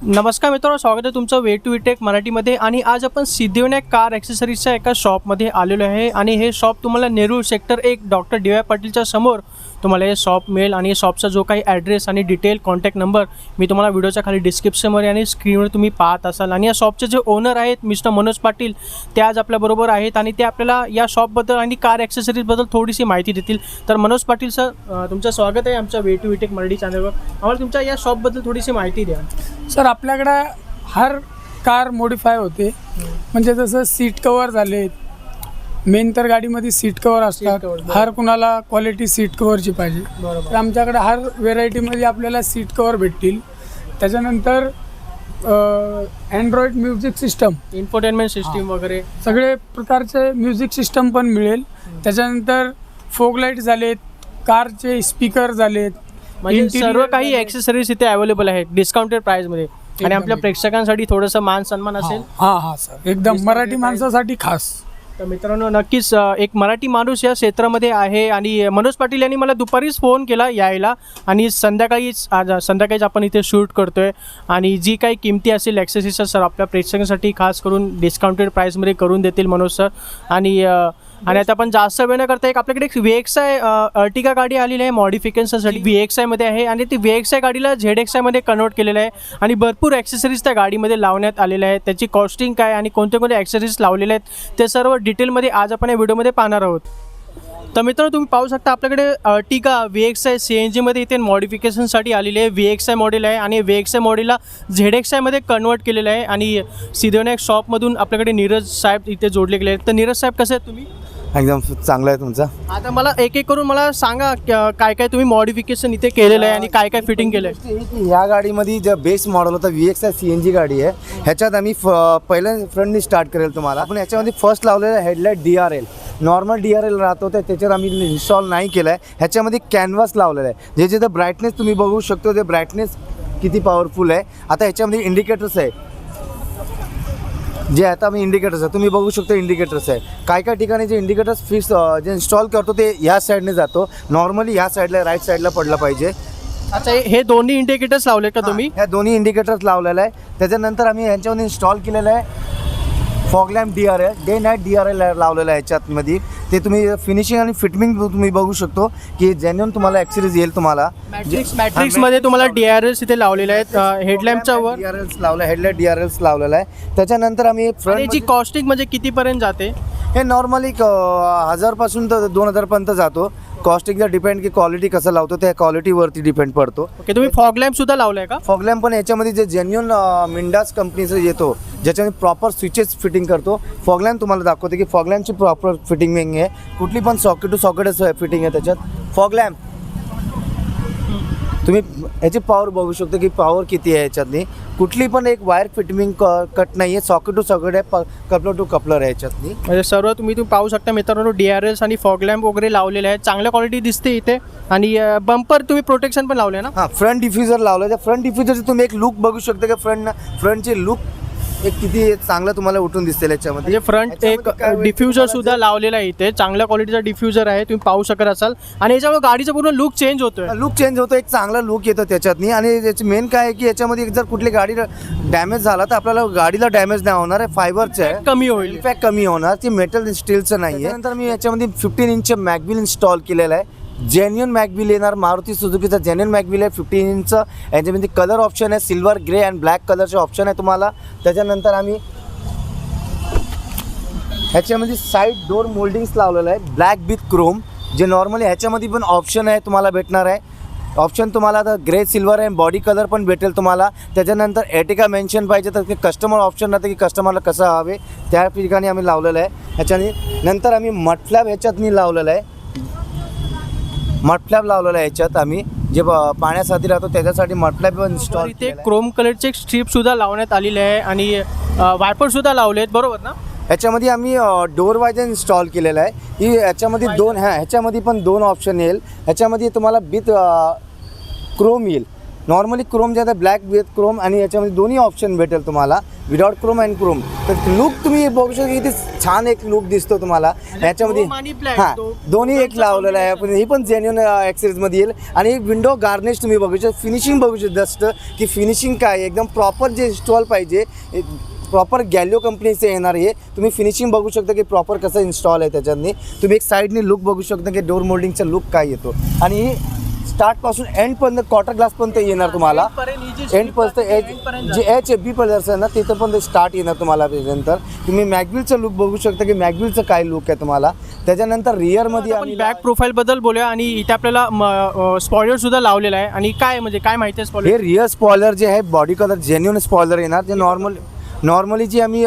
नमस्कार मित्रांनो, स्वागत आहे तुमचं वे टू टेक मराठीमध्ये. आणि आज आपण सिद्धिविनायक कार ॲक्सेसरीजच्या एका शॉपमध्ये आलेलो आहे. आणि हे शॉप तुम्हाला Nerul sector 1 doctor D Y पाटीलच्या समोर तुम्हाला हे शॉप मिळेल. आणि शॉपचा जो काही ॲड्रेस आणि डिटेल कॉन्टॅक्ट नंबर मी तुम्हाला व्हिडिओच्या खाली डिस्क्रिप्शनमध्ये आणि स्क्रीनवर तुम्ही पाहत असाल. आणि या शॉपचे जे ओनर आहेत मिस्टर मनोज पाटील, ते आज आपल्याबरोबर आहेत आणि ते आपल्याला या शॉपबद्दल आणि कार ॲक्सेसरीजबद्दल थोडीशी माहिती देतील. तर मनोज पाटील सर, तुमचं स्वागत आहे आमच्या वे टू टेक मराठी चॅनलवर. आम्हाला तुमच्या या शॉपबद्दल थोडीशी माहिती द्या. सर, आपल्याकडे हर कार मॉडिफाय होते. म्हणजे जसं सीट कवर झाले, मेन तर गाडीमध्ये सीट कवर असतात. हर कुणाला क्वालिटी सीट कवरची पाहिजे, तर आमच्याकडे हर व्हेरायटीमध्ये आपल्याला सीट कवर भेटतील. त्याच्यानंतर Android music system, infotainment system वगैरे सगळे प्रकारचे म्युझिक सिस्टम पण मिळेल. त्याच्यानंतर फोग लाईट झालेत, कारचे स्पीकर झालेत, म्हणजे सर्व काही ॲक्सेसरीज इथे अवेलेबल आहेत डिस्काउंटेड प्राइसमध्ये. आणि आपल्या प्रेक्षकांसाठी थोडंसं मान सन्मान असेल. हां सर, एकदम मराठी माणसासाठी खास. तर मित्रांनो, नक्कीच एक मराठी माणूस या क्षेत्रामध्ये आहे. आणि मनोज पाटील यांनी मला दुपारीच फोन केला यायला, आणि संध्याकाळीच आपण इथे शूट करतोय. आणि जी काही किमती असेल ॲक्सेसरीजच्या सर आपल्या प्रेक्षकांसाठी खास करून डिस्काउंटेड प्राईसमध्ये करून देतील मनोज सर. आणि आता आपण जास्त वेळ न करता आपल्याकडे एक VXI अर्टिगा गाडी आलेली आहे मॉडिफिकेशनसाठी. VXIमध्ये आहे आणि ती VXI गाडीला ZXIमध्ये कन्वर्ट केलेलं आहे. आणि भरपूर ॲक्सेसरीज त्या गाडीमध्ये लावण्यात आलेल्या आहेत. त्याची कॉस्टिंग काय आणि कोणते कोणते ॲक्सेसरीज लावलेले आहेत ते सर्व डिटेलमध्ये आज आपण या व्हिडिओमध्ये पाहणार आहोत. तर मित्रांनो, तुम्ही पाहू शकता आपल्याकडे अर्टिगा VXI CNGमध्ये इथे मॉडिफिकेशनसाठी आलेली आहे. VXI मॉडेल आहे आणि VXI मॉडेलला ZXIमध्ये कन्वर्ट केलेलं आहे. आणि सिद्धिविनायक शॉपमधून आपल्याकडे नीरज साहेब इथे जोडले गेले आहेत. तर नीरज साहेब, कसे आहेत तुम्ही? एकदम चांगला आहे तुमचा. आता मला एक एक करून मला सांगा काय काय तुम्ही मॉडिफिकेशन इथे केलेलं आहे आणि काय काय फिटिंग केलं आहे. या गाडीमध्ये जे बेस मॉडेल होता VXI CNG गाडी आहे. ह्याच्यात आम्ही पहिल्या फ्रंटनी स्टार्ट करेल तुम्हाला. आपण ह्याच्यामध्ये फर्स्ट लावलेलं हेडलाईट DRL, नॉर्मल DRL राहतो त्याच्यात आम्ही इन्स्टॉल नाही केलं आहे. ह्याच्यामध्ये कॅनव्हास लावलेलं आहे. जे ब्राईटनेस तुम्ही बघू शकतो, ते ब्राईटनेस किती पॉवरफुल आहे. आता ह्याच्यामध्ये इंडिकेटर्स आहे, जे आता मी इंडिकेटर्स आहे तुम्ही बघू शकता. इंडिकेटर्स आहे काय काय ठिकाणी जे इंडिकेटर्स फिक्स जे इन्स्टॉल करतो ते ह्या साईडने जातो. नॉर्मली ह्या साईडला राईट साईडला पडलं पाहिजे. अच्छा, हे दोन्ही इंडिकेटर्स लावले का तुम्ही? ह्या दोन्ही इंडिकेटर्स लावलेलं आहे. त्याच्यानंतर आम्ही ह्याच्यामध्ये इन्स्टॉल केलेलं आहे fog lamp DRL, day night DRL लावलेलं आहे ह्याच्यातमध्ये. ते तुम्ही फिनिशिंग आणि फिटिंग तुम्ही बघू शकतो की जेन्युइन तुम्हाला ॲक्सेसरीज येईल. तुम्हाला मॅट्रिक्समध्ये तुम्हाला DRLs इथे लावलेले आहेत. हेडलॅम्पच्या वर DRLs लावलं, हेडलाईट DRLs लावलेलं आहे. त्याच्यानंतर आम्ही फ्रंटची कॉस्टिंग म्हणजे कितीपर्यंत जाते? हे नॉर्मली 1000 पासून तर 2000 पर्यंत जातो. कॉस्टिंगचा डिपेंड की क्वालिटी कसं लावतो त्या क्वालिटीवरती डिपेंड पडतो. ओके, तुम्ही फॉग लॅम्प सुद्धा लावलाय का? फॉग लॅम्प पण याच्यामध्ये जे जेन्युइन मिंडास कंपनीचं येतो, ज्याच्यामध्ये प्रॉपर स्विचेस फिटिंग करतो. फॉग लॅम्प तुम्हाला दाखवते की फॉग लॅम्पची प्रॉपर फिटिंग आहे. कुठली पण सॉकेट टू सॉकेटच फिटिंग आहे त्याच्यात. फॉग लॅम्प तुम्ही ह्याची पॉवर बघू शकतो की पॉवर किती आहे ह्याच्यातली. कुठली पण एक वायर फिटिंग कट नाही आहे, सॉकेट टू सॉकेट आहे, कपलर टू कपलर आहे ह्याच्यातली. म्हणजे सर्व तुम्ही पाहू शकता मित्रांनो, DRLs आणि फॉग लॅम्प वगैरे लावलेले आहेत. चांगल्या क्वालिटी दिसते इथे. आणि बंपर तुम्ही प्रोटेक्शन पण लावले ना? हां, फ्रंट डिफ्युजर लावलं. त्या फ्रंट डिफ्युजरची तुम्ही एक लुक बघू शकता की फ्रंटची लुक एक किती चांगलं तुम्हाला उठून दिसते याच्यामध्ये. म्हणजे फ्रंट एक डिफ्युजर सुद्धा लावलेला आहे इथे. चांगल्या क्वालिटीचा डिफ्युजर आहे, तुम्ही पाहू शकत असाल. आणि याच्यामुळे गाडीचा पूर्ण लुक चेंज होतोय. लुक चेंज होतो, एक चांगला लुक येतो त्याच्यातनी. आणि याची मेन काय आहे की याच्यामध्ये जर कुठली गाडी डॅमेज झाला तर आपल्याला गाडीला डॅमेज नाही होणार आहे. फायबरचं आहे, कमी होईल, इम्पॅक्ट कमी होणार. ती मेटल स्टीलचं नाही आहे. नंतर मी याच्यामध्ये 15 इंच मॅगव्हील इन्स्टॉल केलेलं आहे. जेन्युइन मॅगव्हील येणार, मारुती सुझुकीचा जेन्युइन मॅगव्हील आहे 15 इंच. याच्यामध्ये कलर ऑप्शन आहे, सिल्वर, ग्रे अँड ब्लॅक कलरचे ऑप्शन आहे तुम्हाला. त्याच्यानंतर आम्ही ह्याच्यामध्ये साईड डोर मोल्डिंग्स लावलेलं आहे ब्लॅक विथ क्रोम. जे नॉर्मली ह्याच्यामध्ये पण ऑप्शन आहे तुम्हाला भेटणार आहे. ऑप्शन तुम्हाला आता ग्रे, सिल्वर आहे, बॉडी कलर पण भेटेल तुम्हाला. त्याच्यानंतर एर्टिगा मेन्शन पाहिजे तर ते कस्टमर ऑप्शन राहतं की कस्टमरला कसं हवे त्या ठिकाणी आम्ही लावलेलं आहे ह्याच्याने. नंतर आम्ही मड फ्लॅप ह्याच्यातनी लावलेलं आहे. मड फ्लॅप लावलेलं आहे ह्याच्यात आम्ही, जे पाण्यासाठी राहतो त्याच्यासाठी मड फ्लॅप इन्स्टॉल. इथे क्रोम कलरचे स्ट्रीप सुद्धा लावण्यात आलेले आहे आणि वायपर सुद्धा लावले आहेत, बरोबर ना? ह्याच्यामध्ये आम्ही डोअर वायझर इन्स्टॉल केलेलं आहे. ही ह्याच्यामध्ये ह्याच्यामध्ये पण 2 ऑप्शन येईल. ह्याच्यामध्ये तुम्हाला विथ क्रोम येईल. नॉर्मली क्रोम जे आहे ब्लॅक विथ क्रोम आणि याच्यामध्ये दोन्ही ऑप्शन भेटेल तुम्हाला, विदाउट क्रोम अँड क्रोम. तर लुक तुम्ही बघू शकता किती छान एक लुक दिसतो तुम्हाला याच्यामध्ये. chrome आणि black हां, दोन्ही एक दोघांचं लावलेलं आहे आपण. ही पण जेन्युन ॲक्सेसरीजमध्ये येईल. आणि एक विंडो गार्निश तुम्ही बघू शकता, फिनिशिंग बघू शकता जस्ट की फिनिशिंग काय एकदम प्रॉपर जे इन्स्टॉल पाहिजे, प्रॉपर गॅलिओ कंपनीचे येणार. हे तुम्ही फिनिशिंग बघू शकता की प्रॉपर कसं इन्स्टॉल आहे त्याच्यातनी. तुम्ही एक साईडनी लुक बघू शकता की डोर मोल्डिंगचा लुक काय येतो. आणि स्टार्टपासून एंडपर्यंत क्वार्टर ग्लासपर्यंत येणार तुम्हाला. एंडपर्यंत जे HFB पल्स आहे ना तिथं पण ते स्टार्ट येणार तुम्हाला. त्याच्यानंतर तुम्ही मॅगविलचं लुक बघू शकता की मॅगविलचं काय लुक आहे तुम्हाला. त्याच्यानंतर रिअरमध्ये आपण बॅक प्रोफाईल बद्दल बोलूया. आणि इथे आपल्याला स्पॉइलर सुद्धा लावलेला आहे. आणि काय म्हणजे काय माहिती आहे स्पॉइलर? हे रिअर स्पॉइलर जे आहे बॉडी कलर जेन्युन स्पॉइलर येणार. जे नॉर्मली जे आम्ही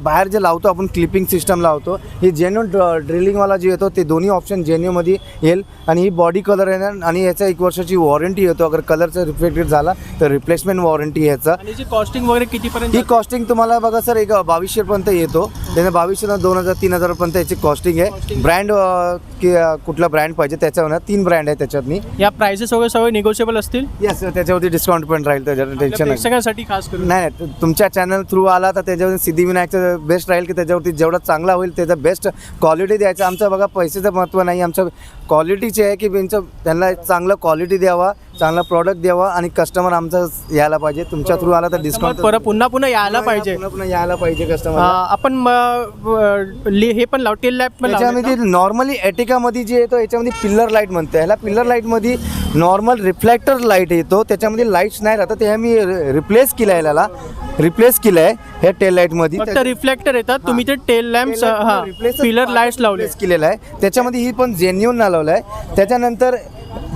बाहेर जे लावतो आपण क्लिपिंग सिस्टम लावतो, हे जेन्युन ड्रिलिंगवाला जे येतो ते दोन्ही ऑप्शन जेन्युनमध्ये येईल. आणि ही बॉडी कलर येणार. आणि याचा 1 वर्षाची वॉरंटी येतो. अगर कलरचा रिफ्लेक्टेड झाला तर रिप्लेसमेंट वॉरंटी ह्याचा. आणि जी कॉस्टिंग वगैरे कितीपर्यंत? ही कॉस्टिंग तुम्हाला बघा सर एक 2200पर्यंत येतो. त्याने 2200 2000-3000पर्यंत याची कॉस्टिंग आहे. ब्रँड की कुठला ब्रँड पाहिजे त्याच्यावर 3 ब्रँड आहे त्याच्यातनी. या प्राइसेस वगैरे सगळे निगोशिएबल असतील? येस, त्याच्यावरती डिस्काउंट पण राहील. त्याच्यावर टेन्शन नाही. सगळ्यांसाठी खास करून नाही, तुमच्या चॅनल थ्रू आला तर त्याच्यावरती सिद्धिविनायकचं बेस्ट राहील की त्याच्यावरती जेवढा चांगला होईल त्याचं बेस्ट क्वालिटी द्यायचं. आमचं बघा पैशाचं महत्त्व नाही, आमचं क्वालिटीचे आहे की त्यांना चांगलं क्वालिटी द्यावा, चांगला प्रॉडक्ट द्यावा. आणि कस्टमर आमचं यायला पाहिजे. तुमच्या थ्रू आला तर डिस्काउंट परत पुन्हा यायला पाहिजे. पुन्हा यायला पाहिजे कस्टमर. आपण हे पण लाव टेल लॅम्प पण त्याच्यामध्ये नॉर्मली एटिकामध्ये जे येतो याच्यामध्ये पिल्लर लाईट म्हणते. ह्याला पिल्लर लाईटमध्ये नॉर्मल रिफ्लेक्टर लाईट येतो, त्याच्यामध्ये लाईट्स नाही राहतात. ते मी रिप्लेस केलं आहे, याला रिप्लेस केलं आहे हे टेल लाईटमध्ये. फक्त रिफ्लेक्टर येतात. तुम्ही ते टेल लॅम्प्स पिलर लाईट्स लावले केलेलं आहे. त्याच्यामध्ये ही पण जेन्युन लावलं आहे. त्याच्यानंतर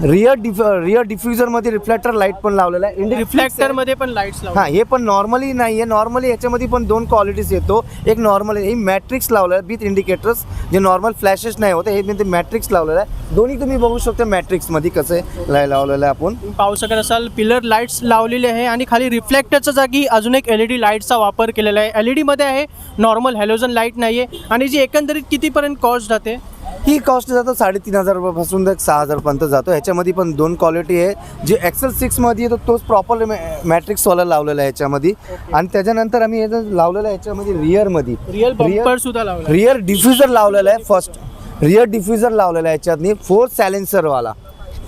रिअर डिफ्युजरमध्ये रिफ्लेक्टर लाईट पण लावलेला आहे. रिफ्लेक्टर मध्ये पण लाईट्स लावले. हां, हे पण नॉर्मली नाही आहे. नॉर्मली याच्यामध्ये पण 2 क्वालिटीज येतो. एक नॉर्मल ही मॅट्रिक्स लावलं आहे विथ इंडिकेटर्स, जे नॉर्मल फ्लॅशेस नाही होते. हे मी ते मॅट्रिक्स लावलेलं आहे. दोन्ही तुम्ही बघू शकता मॅट्रिक्समध्ये कसं लावलेलं आहे. आपण पाहू शकत असाल पिलर लाईट्स लावलेले आहे. आणि खाली रिफ्लेक्टरच्या जागी अजून एक LED लाईटचा वापर केलेला आहे. LED मध्ये आहे, नॉर्मल हॅलोजन लाईट नाही आहे. आणि जी एकंदरीत कितीपर्यंत कॉस्ट जाते? ही कॉस्ट जातो 3500 रुपयापासून तर 6000पर्यंत जातो. ह्याच्यामध्ये पण 2 क्वालिटी आहे. जे एक्सेल 6मध्ये येतो तोच प्रॉपर मॅट्रिक्सवाला लावलेला आहे ह्याच्यामध्ये. आणि त्याच्यानंतर आम्ही याचं लावलेलं आहे ह्याच्यामध्ये रिअरमध्ये रिअल बंपर सुद्धा लावला. रिअर डिफ्युजर लावलेला आहे. फर्स्ट रिअर डिफ्युजर लावलेला आहे ह्याच्यातनी 4 सायलेन्सरवाला.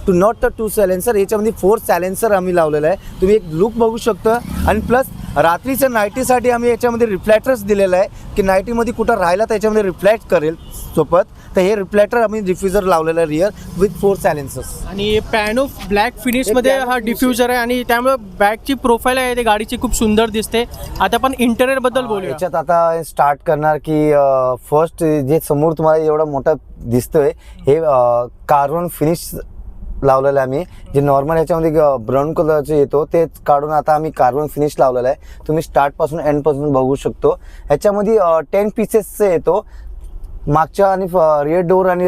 टू नॉट द 2 सायलेन्सर, याच्यामध्ये 4 सायलेन्सर आम्ही लावलेलं आहे. तुम्ही एक लुक बघू शकता. आणि प्लस रात्रीच्या नाईटीसाठी आम्ही याच्यामध्ये रिफ्लेक्टर्स दिलेलं आहे की नाईटीमध्ये कुठं राहिला तर याच्यामध्ये रिफ्लेक्ट करेल सोबत. तर हे रिफ्लेक्टर आम्ही डिफ्युजर लावलेलं आहे रिअर विथ 4 सायलेन्सर्स. आणि पॅनो ब्लॅक फिनिश मध्ये हा डिफ्युजर आहे. आणि त्यामुळे बॅकची प्रोफाईल आहे ते गाडीची खूप सुंदर दिसते. आता आपण इंटेरियर बद्दल बोलूया. याच्यात आता स्टार्ट करणार की फर्स्ट जे समोर तुम्हाला एवढा मोठा दिसतोय हे कार्बन फिनिश लावलेलं आहे आम्ही. जे नॉर्मल ह्याच्यामध्ये ब्राऊन कलरचे येतो ते काढून आता आम्ही कार्बन फिनिश लावलेलं आहे. तुम्ही स्टार्टपासून एंडपासून बघू शकतो. ह्याच्यामध्ये 10 पीसेसचे येतो. मागच्या आणि रिअर डोर आणि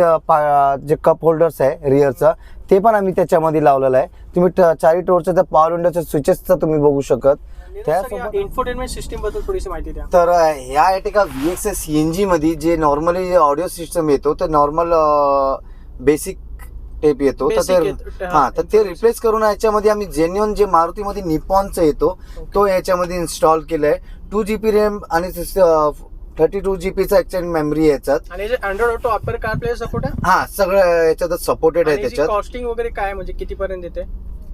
जे कप होल्डर्स आहे रिअरचं ते पण आम्ही त्याच्यामध्ये लावलेलं आहे. तुम्ही 4 डोरच्या त्या पॉवर विंडोच्या स्विचेसचं तुम्ही बघू शकत. त्यासोबत इन्फोटेनमेंट सिस्टीम बद्दल थोडीशी माहिती द्या. तर ह्या एटिका VXS CNG मध्ये जे नॉर्मली ऑडिओ सिस्टम येतो तर नॉर्मल बेसिक टेप येतो. तर ते हां, तर ते रिप्लेस करून याच्यामध्ये आम्ही जेन्युन जे मारुतीमध्ये निपॉनचं येतो तो याच्यामध्ये इन्स्टॉल केलं आहे. 2 GB रॅम आणि 32 GBचा एक्सटेंड मेमरी याच्यात. आणि जे अँड्रॉइड ऑटो अपर कारप्ले सपोर्ट आहे. हां, सगळं याच्यात सपोर्टेड आहे. त्याच्यात कॉस्टिंग वगैरे काय म्हणजे कितीपर्यंत येते?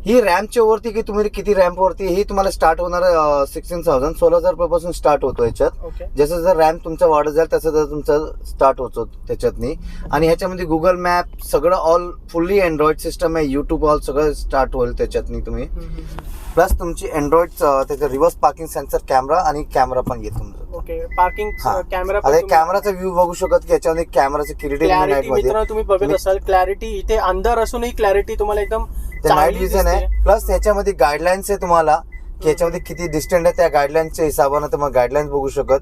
ही रॅमच्या वरती की तुम्ही किती रॅम्प वरती ही तुम्हाला स्टार्ट होणार 16,000 रुपयापासून स्टार्ट होतो याच्यात. जसं जर रॅम तुमचा वाढत जाईल तसं तुमचं स्टार्ट होतो त्याच्यातनी. आणि ह्याच्यामध्ये गुगल मॅप सगळं ऑल फुल्ली अँड्रॉइड सिस्टम आहे. यूट्यूब ऑल सगळं स्टार्ट होईल त्याच्यातनी तुम्ही. प्लस तुमची अँड्रॉइड त्याचं रिव्हर्स पार्किंग सेन्सर कॅमेरा आणि कॅमेरा पण येतो तुमचं. Okay, parking camera. आता कॅमेराचा व्ह्यू बघू शकत की याच्यामध्ये कॅमेराचं क्लॅरिटी तुम्ही बघत असाल. क्लॅरिटी इथे अंधार असूनही क्लॅरिटी तुम्हाला एकदम नाईट विजन आहे. प्लस याच्यामध्ये गाईडलाईन्स आहे तुम्हाला की याच्यामध्ये किती डिस्टन्स आहे. त्या गाईडलाईन्सच्या हिशोबाने तुम्हाला गाईडलाईन्स बघू शकत.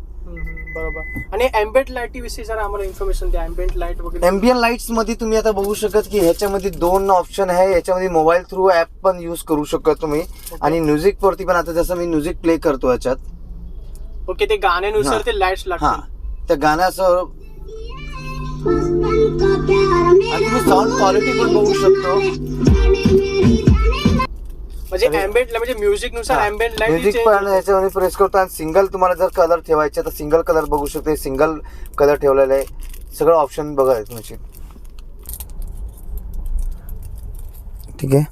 बरोबर. आणि एम्बिएंट लाईट विषयी जरा आम्हाला इन्फॉर्मेशन द्या. एम्बिएंट लाईट वगैरे. एम्बिएंट लाईट्स मध्ये तुम्ही आता बघू शकत की ह्याच्यामध्ये 2 ऑप्शन आहे. याच्यामध्ये मोबाईल थ्रू ऍप पण यूज करू शकत तुम्ही. आणि म्युझिक वरती पण आता जसं मी म्युझिक प्ले करतो याच्यात. ओके, ते गाण्यानुसार ते लाईट्स लागतात. त्या गाण्याचं तुम्ही साऊंड क्वालिटी पण बघू शकतो. म्हणजे ambient म्हणजे म्युझिक नुसार ambient light म्युझिक change पण होते. याच्यामध्ये प्रेस करतो आणि सिंगल तुम्हाला जर कलर ठेवायचे तर सिंगल कलर बघू शकते. सिंगल कलर ठेवलेला आहे. सगळं ऑप्शन बघा तुमची. ठीक आहे.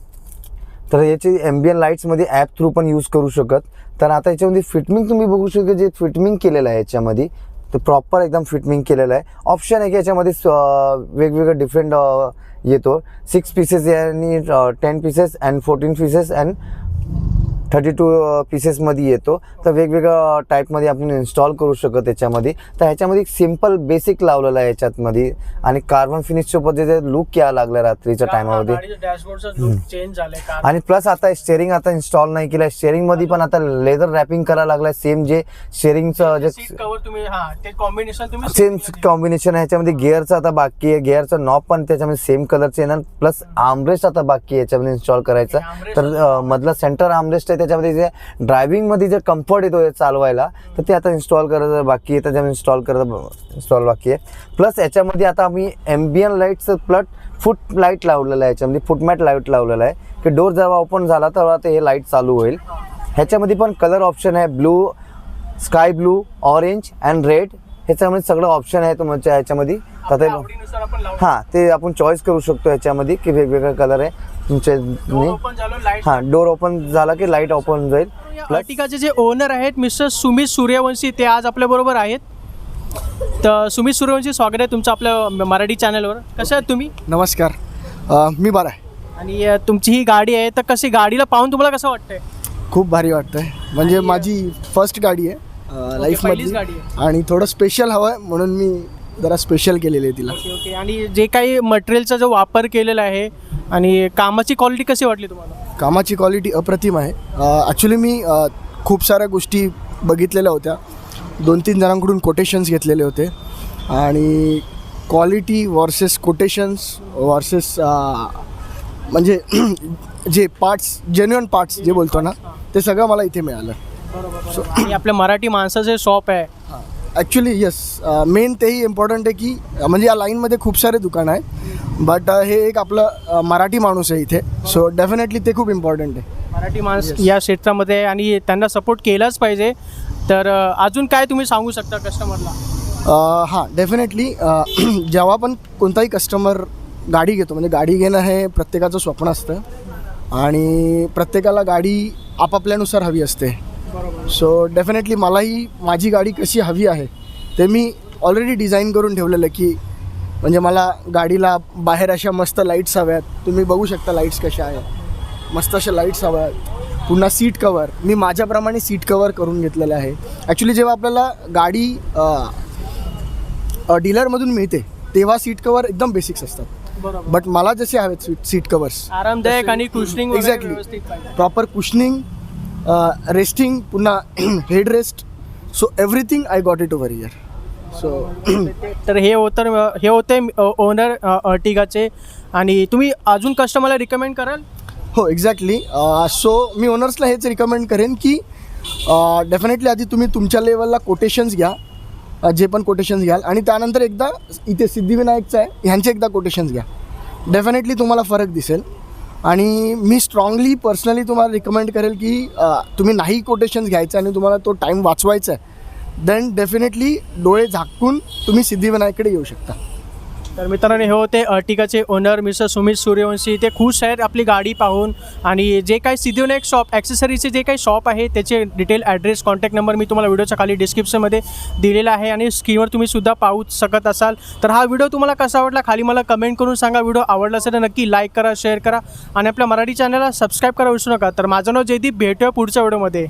तर याची एम्बियन लाईट्समध्ये ॲप थ्रू पण यूज करू शकत. तर आता याच्यामध्ये फिटमिंग तुम्ही बघू शकता, जे फिटमिंग केलेलं आहे याच्यामध्ये ते प्रॉपर एकदम फिटमिंग केलेलं आहे. ऑप्शन आहे की याच्यामध्ये वेगवेगळं डिफरंट येतो. 6 पीसेस आणि 10 पीसेस अँड 14 पीसेस अँड 32 पीसेसमध्ये येतो. तर वेगवेगळ्या टाईपमध्ये आपण इन्स्टॉल करू शकतो त्याच्यामध्ये. तर ह्याच्यामध्ये सिम्पल बेसिक लावलेलं आहे याच्यातमध्ये आणि कार्बन फिनिशच्या पद्धतीने लुक यायला लागला रात्रीच्या टायमामध्ये. डॅशबोर्डचा लुक चेंज झालाय का? आणि प्लस आता स्टेअरिंग आता इन्स्टॉल नाही केलं. स्टेअरिंगमध्ये पण आता लेदर रॅपिंग करायला लागलाय. सेम जे स्टेअरिंगचं जे सीट कव्हर तुम्ही ते कॉम्बिनेशन तुम्ही सेम कॉम्बिनेशन आहे. ह्याच्यामध्ये गिअरचं आता बाकी आहे. गिअरचं नॉब पण त्याच्यामध्ये सेम कलरचे येणार. प्लस आर्मरेस्ट आता बाकी आहे याच्यामध्ये इन्स्टॉल करायचं. तर मधला सेंटर आर्मरेस्ट आहे त्याच्यामध्ये जे ड्रायव्हिंगमध्ये जे कम्फर्ट येतो चालवायला तर ते आता इन्स्टॉल करायचं बाकी आहे. त्याच्यामध्ये इन्स्टॉल बाकी आहे. प्लस याच्यामध्ये आता आम्ही एम्बियन लाईटचं फुट लाईट लावलेलं आहे. याच्यामध्ये फुटमॅट लाईट लावलेला आहे की डोर जेव्हा ओपन झाला तेव्हा ते हे लाईट चालू होईल. ह्याच्यामध्ये पण कलर ऑप्शन आहे. Blue, sky blue, orange and red. ह्याच्यामध्ये सगळं ऑप्शन आहे तुमच्या ह्याच्यामध्ये. तर आवडीनुसार आपण लावू. हां ते आपण चॉईस करू शकतो याच्यामध्ये की वेगवेगळे कलर आहे तुमचे. ओपन झालं लाईट. हां डोर ओपन झाला की लाईट ओपन जाईल. अर्टिगाचे जे ओनर आहेत मिस्टर सुमित सूर्यवंशी ते आज आपल्या बरोबर आहेत. तर सुमित सूर्यवंशी, स्वागत आहे तुमचं आपल्या मराठी चॅनलवर. कसे आहात तुम्ही? नमस्कार. मी बरा आहे. आणि तुमची ही गाडी आहे तर कशी गाडीला पाहून तुम्हाला कसं वाटतंय? खूप भारी वाटतंय. म्हणजे माझी फर्स्ट गाडी आहे पहिलीच लाईफमधली गाडी आहे. आणि थोडं स्पेशल हवं आहे म्हणून मी जरा स्पेशल केलेली आहे तिला. Okay okay. आणि जे काही मटेरियलचा जो वापर केलेला आहे आणि कामाची क्वालिटी कशी वाटली तुम्हाला? कामाची क्वालिटी अप्रतिम आहे. ॲक्च्युली मी खूप साऱ्या गोष्टी बघितलेल्या होत्या. 2-3 जणांकडून कोटेशन्स घेतलेले होते आणि क्वालिटी वर्सेस कोटेशन्स वर्सेस म्हणजे जे पार्ट्स जेन्युअन पार्ट्स जे बोलतो ना ते सगळं मला इथे मिळालं. आणि आपल्या मराठी माणसाचे शॉप आहे. ॲक्च्युली येस, मेन तेही इम्पॉर्टंट आहे की म्हणजे या लाईनमध्ये खूप सारे दुकानं आहे बट हे एक आपलं मराठी माणूस आहे इथे. सो डेफिनेटली ते खूप इम्पॉर्टंट आहे. मराठी माणूस या क्षेत्रामध्ये आणि त्यांना सपोर्ट केलाच पाहिजे. तर अजून काय तुम्ही सांगू शकता कस्टमरला? हां डेफिनेटली जेव्हा पण कोणताही कस्टमर गाडी घेतो म्हणजे गाडी घेणं हे प्रत्येकाचं स्वप्न असतं आणि प्रत्येकाला गाडी आपापल्यानुसार हवी असते. सो डेफिनेटली मलाही माझी गाडी कशी हवी आहे ते मी ऑलरेडी डिझाईन करून ठेवलेलं आहे की म्हणजे मला गाडीला बाहेर अशा मस्त लाईट्स हव्यात. तुम्ही बघू शकता लाईट्स कशा आहेत. मस्त अशा लाईट्स हव्यात. पुन्हा सीट कवर मी माझ्याप्रमाणे सीट कवर करून घेतलेलं आहे. ॲक्च्युली जेव्हा आपल्याला गाडी डीलरमधून मिळते तेव्हा सीट कवर एकदम बेसिक्स असतात. बट मला जसे हवेत सीट कवर्स आरामदायक आणि cushioning exactly proper cushioning, resting, पुन्हा head rest. So everything I got it over here. So तर हे होते ओनर अर्टिगाचे. आणि तुम्ही अजून कस्टमरला रिकमेंड कराल? हो एक्झॅक्टली. सो मी ओनर्सला हेच रिकमेंड करेन की डेफिनेटली आधी तुम्ही तुमच्या लेवलला कोटेशन्स घ्या, जे पण कोटेशन्स घ्याल आणि त्यानंतर एकदा इथे सिद्धिविनायकचं आहे ह्यांचे एकदा कोटेशन्स घ्या. डेफिनेटली तुम्हाला फरक दिसेल. आणि मी स्ट्रॉंगली पर्सनली तुम्हाला रिकमेंड करेल की तुम्ही नाही कोटेशन्स घ्यायचं आणि तुम्हाला तो टाईम वाचवायचा आहे देन डेफिनेटली डोळे झाकून तुम्ही सिद्धिविनायककडे येऊ शकता. तर मित्रांनो, हे होते अर्टिगाचे ओनर मिस्टर सुमित सूर्यवंशी. ते खुश आहेत आपली गाडी पाहून. आणि जे काही सिद्धिविनायक शॉप ॲक्सेसरीचे जे काही शॉप आहे त्याचे डिटेल ॲड्रेस कॉन्टॅक्ट नंबर मी तुम्हाला व्हिडिओच्या खाली डिस्क्रिप्शनमध्ये दिलेला आहे आणि स्क्रीनवर तुम्ही सुद्धा पाहू शकत असाल. तर हा व्हिडिओ तुम्हाला कसा आवडला खाली मला कमेंट करून सांगा. व्हिडिओ आवडला असेल तर नक्की लाईक करा, शेअर करा आणि आपल्या मराठी चॅनलला सबस्क्राईब करा विसरू नका. तर माझं नाव जयदीप. भेटूया पुढच्या व्हिडिओमध्ये.